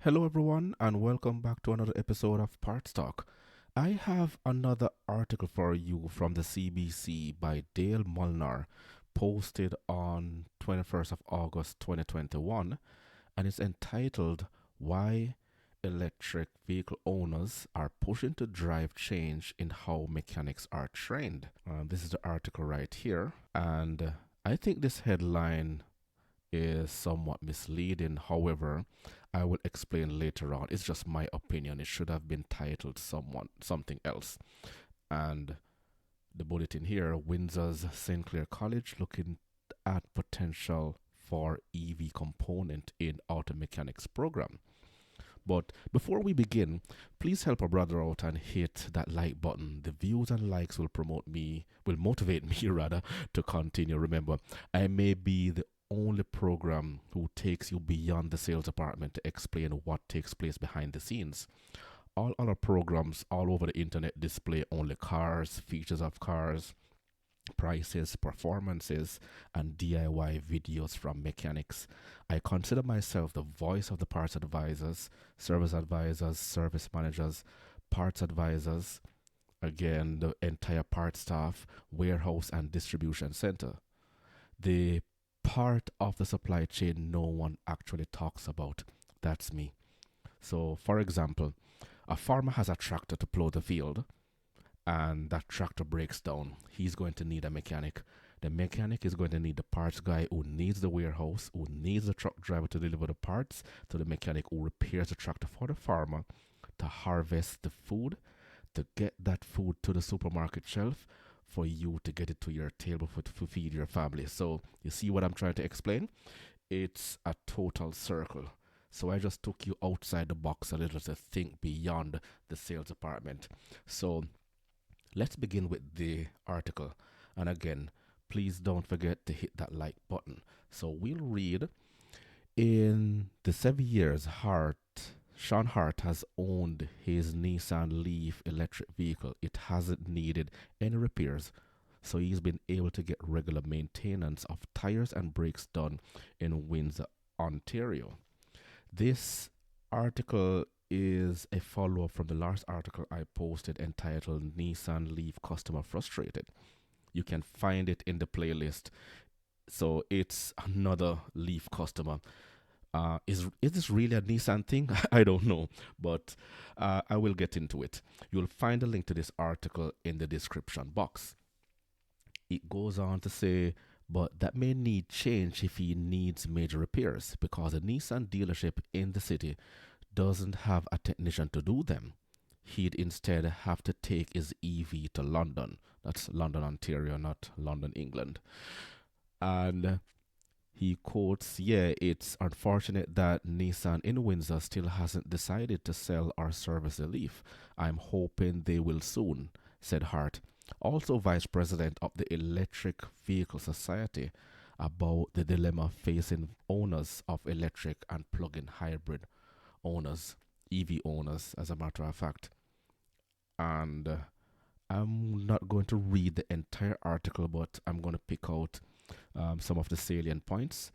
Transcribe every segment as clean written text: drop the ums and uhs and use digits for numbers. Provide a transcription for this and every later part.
Hello, everyone, and welcome back to another episode of Parts Talk. I have another article for you from the CBC by Dale Molnar, posted on 21st of August 2021, and it's entitled Why Electric Vehicle Owners Are Pushing to Drive Change in How Mechanics Are Trained. This is the article right here, and I think this headline is somewhat misleading. However, I will explain later on. It's just my opinion. It should have been titled something else. And the bulletin here, Windsor's St. Clair College looking at potential for EV component in auto mechanics program. But before we begin, please help a brother out and hit that like button. The views and likes will motivate me rather to continue. Remember, I may be the only program who takes you beyond the sales department to explain what takes place behind the scenes. All other programs all over the internet display only cars, features of cars, prices, performances, and DIY videos from mechanics. I consider myself the voice of the parts advisors, service managers, parts advisors, again, the entire parts staff, warehouse, and distribution center. The part of the supply chain no one actually talks about. That's me. So, for example, a farmer has a tractor to plow the field, and that tractor breaks down. He's going to need a mechanic. The mechanic is going to need the parts guy who needs the warehouse, who needs the truck driver to deliver the parts, to the mechanic who repairs the tractor for the farmer to harvest the food, to get that food to the supermarket shelf for you to get it to your table to feed your family. So, you see what I'm trying to explain? It's a total circle. So, I just took you outside the box a little to think beyond the sales department. So, let's begin with the article. And again, please don't forget to hit that like button. So we'll read in the 7 years Sean Hart has owned his Nissan Leaf electric vehicle. It hasn't needed any repairs. So he's been able to get regular maintenance of tires and brakes done in Windsor, Ontario. This article is a follow up from the last article I posted entitled Nissan Leaf Customer Frustrated. You can find it in the playlist. So it's another Leaf customer. Is this really a Nissan thing? I don't know, but I will get into it. You'll find a link to this article in the description box. It goes on to say, but that may need change if he needs major repairs because a Nissan dealership in the city doesn't have a technician to do them. He'd instead have to take his EV to London. That's London, Ontario, not London, England. And he quotes, yeah, it's unfortunate that Nissan in Windsor still hasn't decided to sell or service the Leaf. I'm hoping they will soon, said Hart, also vice president of the Electric Vehicle Society, about the dilemma facing owners of electric and plug-in hybrid owners, EV owners, as a matter of fact. And I'm not going to read the entire article, but I'm going to pick out some of the salient points.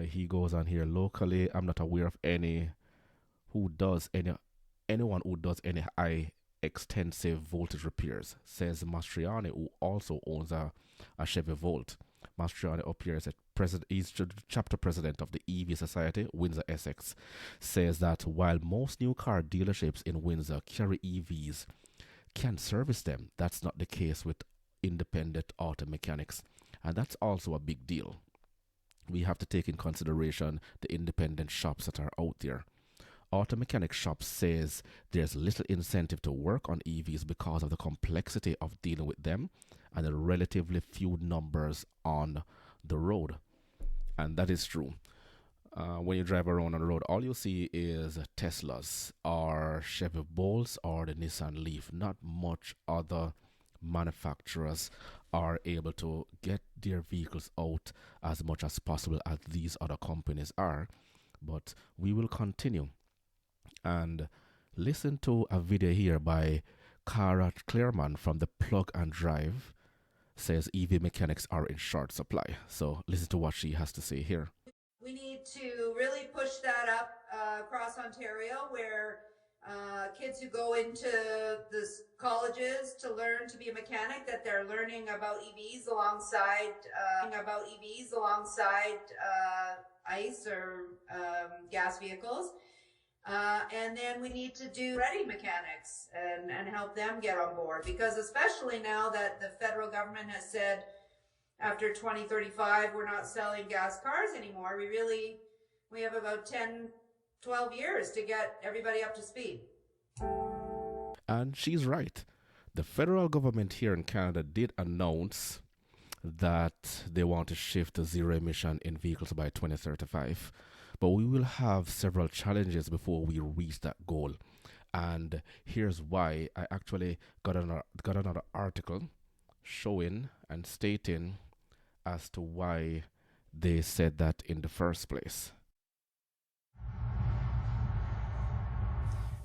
He goes on here locally. I'm not aware of anyone who does any high extensive voltage repairs, says Mastriani, who also owns a Chevy Volt. Mastriani appears at he's chapter president of the EV Society, Windsor, Essex, says that while most new car dealerships in Windsor carry EVs, can service them, that's not the case with independent auto mechanics. And that's also a big deal. We have to take in consideration the independent shops that are out there. Auto mechanic shops says there's little incentive to work on EVs because of the complexity of dealing with them and the relatively few numbers on the road. And that is true. When you drive around on the road, all you see is Teslas or Chevy Bolts or the Nissan Leaf. Not much other manufacturers are able to get their vehicles out as much as possible as these other companies are. But we will continue and listen to a video here by Cara Clearman from the Plug and Drive. Says EV mechanics are in short supply. So listen to what she has to say here. We need to really push that up across Ontario where kids who go into the colleges to learn to be a mechanic, that they're learning about EVs alongside ICE or gas vehicles. And then we need to do ready mechanics and help them get on board, because especially now that the federal government has said after 2035 we're not selling gas cars anymore, we have about 10, 12 years to get everybody up to speed. And she's right. The federal government here in Canada did announce that they want to shift to zero emission in vehicles by 2035. But we will have several challenges before we reach that goal. And here's why. I actually got another article showing and stating as to why they said that in the first place.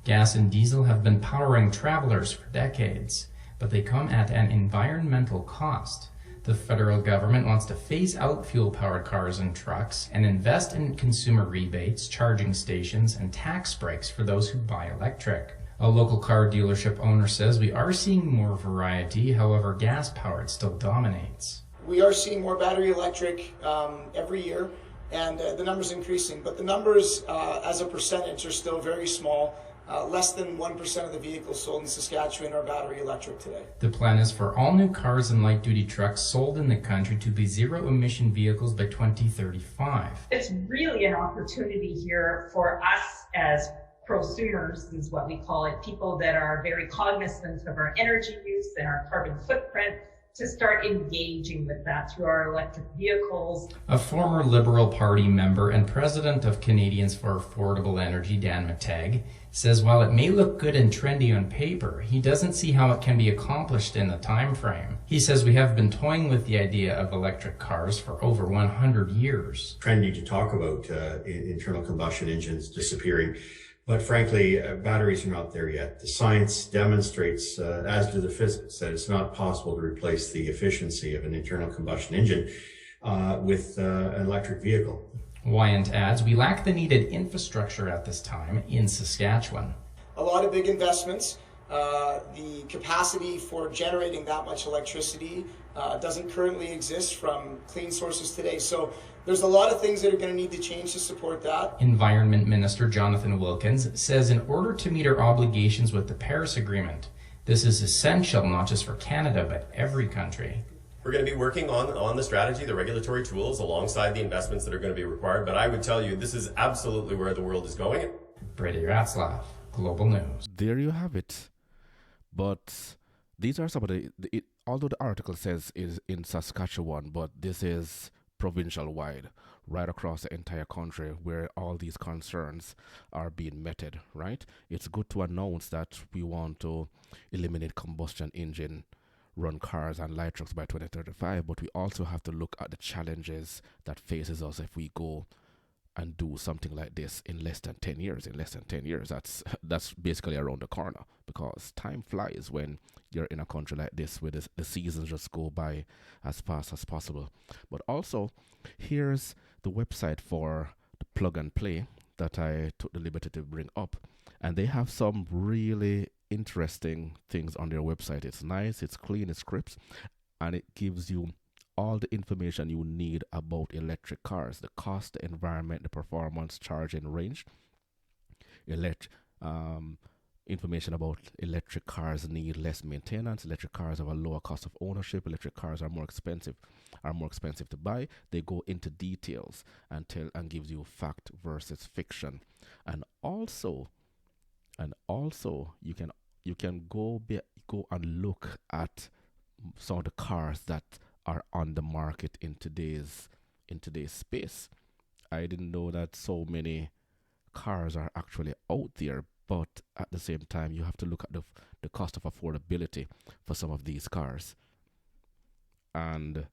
Gas and diesel have been powering travelers for decades, but they come at an environmental cost. The federal government wants to phase out fuel-powered cars and trucks and invest in consumer rebates, charging stations, and tax breaks for those who buy electric. A local car dealership owner says we are seeing more variety, however gas-powered still dominates. We are seeing more battery electric every year, and the numbers increasing, but the numbers as a percentage are still very small. Less than 1% of the vehicles sold in Saskatchewan are battery electric today. The plan is for all new cars and light-duty trucks sold in the country to be zero-emission vehicles by 2035. It's really an opportunity here for us as prosumers, is what we call it, people that are very cognizant of our energy use and our carbon footprint, to start engaging with that through our electric vehicles. A former Liberal Party member and president of Canadians for Affordable Energy, Dan Mateg, says while it may look good and trendy on paper, he doesn't see how it can be accomplished in the time frame. He says we have been toying with the idea of electric cars for over 100 years. Trendy to talk about internal combustion engines disappearing. But frankly, batteries are not there yet. The science demonstrates, as do the physics, that it's not possible to replace the efficiency of an internal combustion engine with an electric vehicle. Wyant adds, we lack the needed infrastructure at this time in Saskatchewan. A lot of big investments. The capacity for generating that much electricity doesn't currently exist from clean sources today. So there's a lot of things that are going to need to change to support that. Environment Minister Jonathan Wilkins says in order to meet our obligations with the Paris Agreement, this is essential not just for Canada, but every country. We're going to be working on the strategy, the regulatory tools, alongside the investments that are going to be required. But I would tell you, this is absolutely where the world is going. Brady Ratzlaff, Global News. There you have it. But these are some of although the article says it is in Saskatchewan, but this is provincial wide, right across the entire country where all these concerns are being meted, right? It's good to announce that we want to eliminate combustion engine run cars and light trucks by 2035, but we also have to look at the challenges that faces us if we go and do something like this in less than 10 years. That's basically around the corner, because time flies when you're in a country like this where the seasons just go by as fast as possible. But also, here's the website for the plug and play that I took the liberty to bring up, and they have some really interesting things on their website. It's nice, it's clean, it's crisp, and it gives you all the information you need about electric cars: the cost, the environment, the performance, charging range. Information about electric cars need less maintenance. Electric cars have a lower cost of ownership. Electric cars are more expensive to buy. They go into details and gives you fact versus fiction, and also you can go and look at some of the cars that are on the market in today's space. I didn't know that so many cars are actually out there, but at the same time you have to look at the cost of affordability for some of these cars. And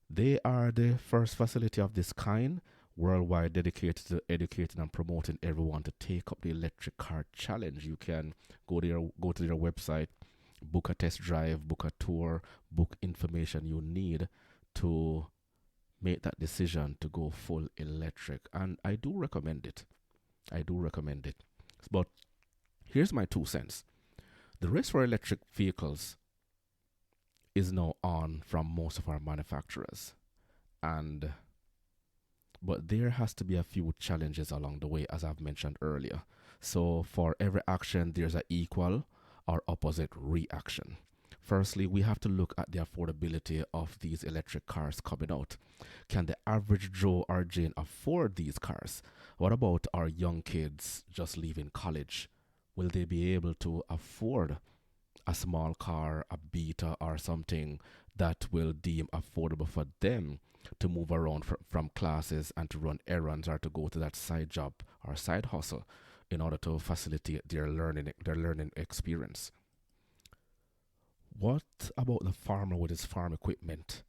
they are the first facility of this kind worldwide dedicated to educating and promoting everyone to take up the electric car challenge. You can go to their website, book a test drive, book a tour, book information you need to make that decision to go full electric. And I do recommend it. I do recommend it. But here's my 2 cents. The race for electric vehicles is now on from most of our manufacturers. And but there has to be a few challenges along the way, as I've mentioned earlier. So for every action, there's an equal or opposite reaction. Firstly, we have to look at the affordability of these electric cars coming out. Can the average Joe or Jane afford these cars? What about our young kids just leaving college? Will they be able to afford a small car, a Beta, or something that will deem affordable for them to move around from classes and to run errands or to go to that side job or side hustle in order to facilitate their learning experience? What about the farmer with his farm equipment,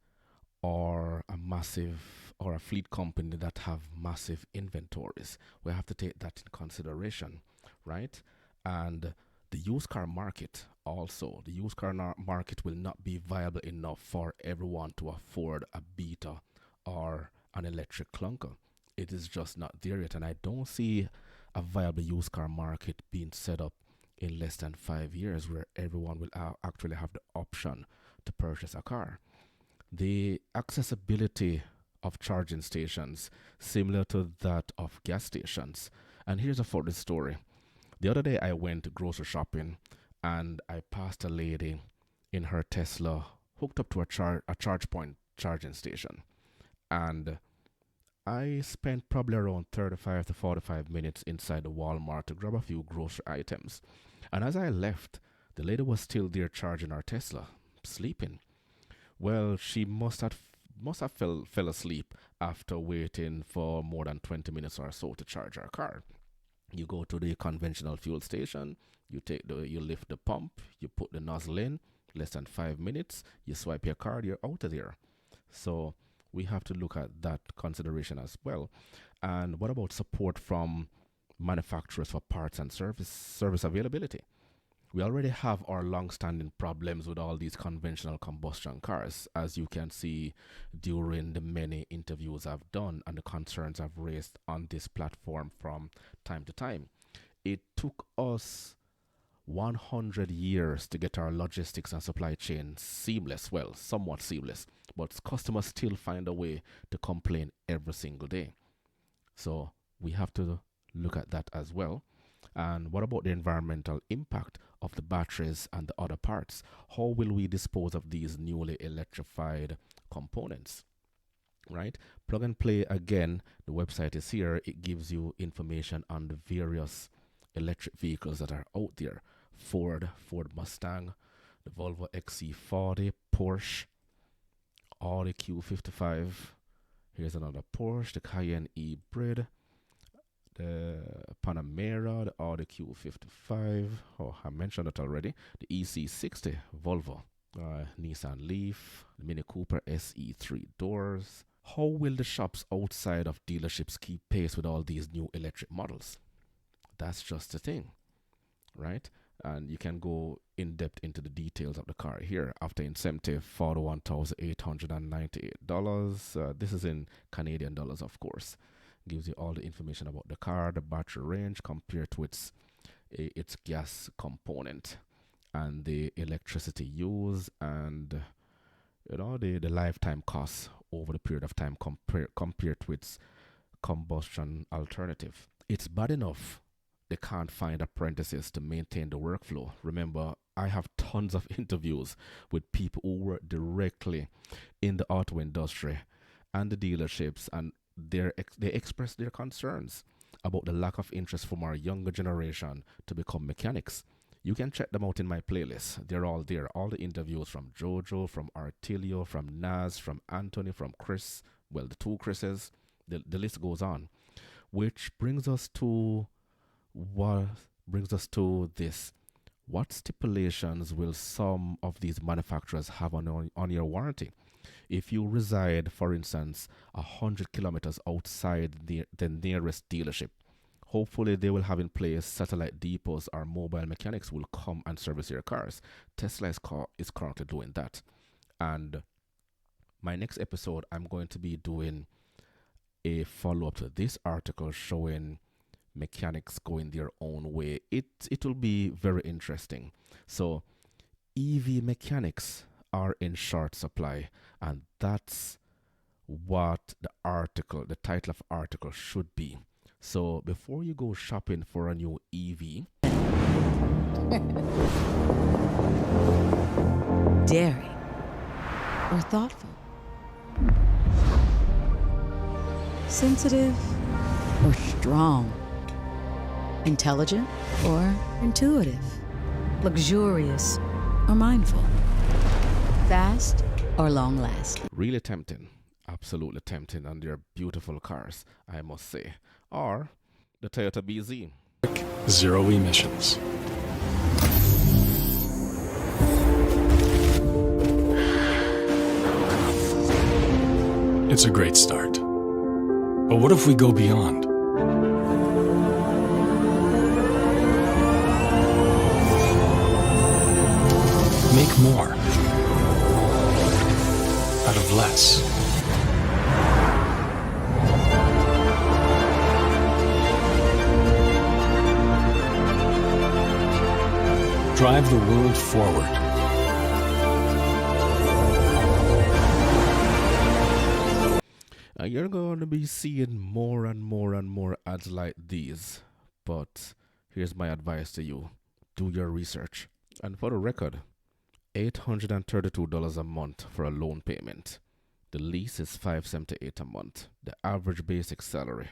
or a massive or a fleet company that have massive inventories? We have to take that in consideration, right? And the used car market also, the used car market will not be viable enough for everyone to afford a Beta or an electric clunker. It is just not there yet, and I don't see a viable used car market being set up in less than 5 years where everyone will actually have the option to purchase a car. The accessibility of charging stations similar to that of gas stations. And here's a funny story. The other day I went grocery shopping and I passed a lady in her Tesla hooked up to a charge point charging station. And I spent probably around 35 to 45 minutes inside the Walmart to grab a few grocery items. And as I left, the lady was still there charging her Tesla, sleeping. Well, she must have fell asleep after waiting for more than 20 minutes or so to charge her car. You go to the conventional fuel station, you lift the pump, you put the nozzle in, less than 5 minutes, you swipe your card, you're out of there. So we have to look at that consideration as well. And what about support from manufacturers for parts and service availability? We already have our long-standing problems with all these conventional combustion cars, as you can see during the many interviews I've done and the concerns I've raised on this platform from time to time. It took us 100 years to get our logistics and supply chain seamless, well, somewhat seamless, but customers still find a way to complain every single day. So we have to look at that as well. And what about the environmental impact of the batteries and the other parts? How will we dispose of these newly electrified components? Right? Plug and play again. The website is here. It gives you information on the various electric vehicles that are out there. Ford Mustang, the Volvo XC40, Porsche, Audi Q55. Here's another Porsche, the Cayenne E-Brid, the Panamera, the Audi Q55. Oh, I mentioned it already. The EC60, Volvo, Nissan Leaf, the Mini Cooper SE 3 doors. How will the shops outside of dealerships keep pace with all these new electric models? That's just the thing, right? And you can go in depth into the details of the car here. After incentive, $41,898. This is in Canadian dollars, of course. Gives you all the information about the car, the battery range compared to its gas component, and the electricity used, and the lifetime costs over the period of time compared to its combustion alternative. It's bad enough they can't find apprentices to maintain the workflow. Remember, I have tons of interviews with people who work directly in the auto industry and the dealerships, and they express their concerns about the lack of interest from our younger generation to become mechanics. You can check them out in my playlist. They're all there. All the interviews from Jojo, from Artilio, from Naz, from Anthony, from Chris. Well, the two Chris's. The list goes on. Which brings us to this. What stipulations will some of these manufacturers have on your warranty? If you reside, for instance, 100 kilometers outside the nearest dealership, hopefully they will have in place satellite depots or mobile mechanics will come and service your cars. Tesla is currently doing that. And my next episode, I'm going to be doing a follow-up to this article showing mechanics going their own way, it will be very interesting. So EV mechanics are in short supply, and that's what the title of article should be. So before you go shopping for a new EV, daring or thoughtful, sensitive or strong, intelligent or intuitive, luxurious or mindful, fast or long lasting. really tempting, absolutely tempting, and they're beautiful cars, I must say. Or the Toyota BZ. Zero emissions. It's a great start. But what if we go beyond? Make more out of less. Drive the world forward. You're going to be seeing more and more and more ads like these. But here's my advice to you. Do your research. And for the record, $832 a month for a loan payment. The lease is $578 a month. The average basic salary.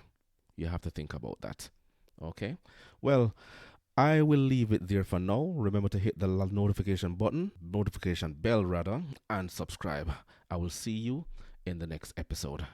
You have to think about that. Okay? Well, I will leave it there for now. Remember to hit the notification bell rather, and subscribe. I will see you in the next episode.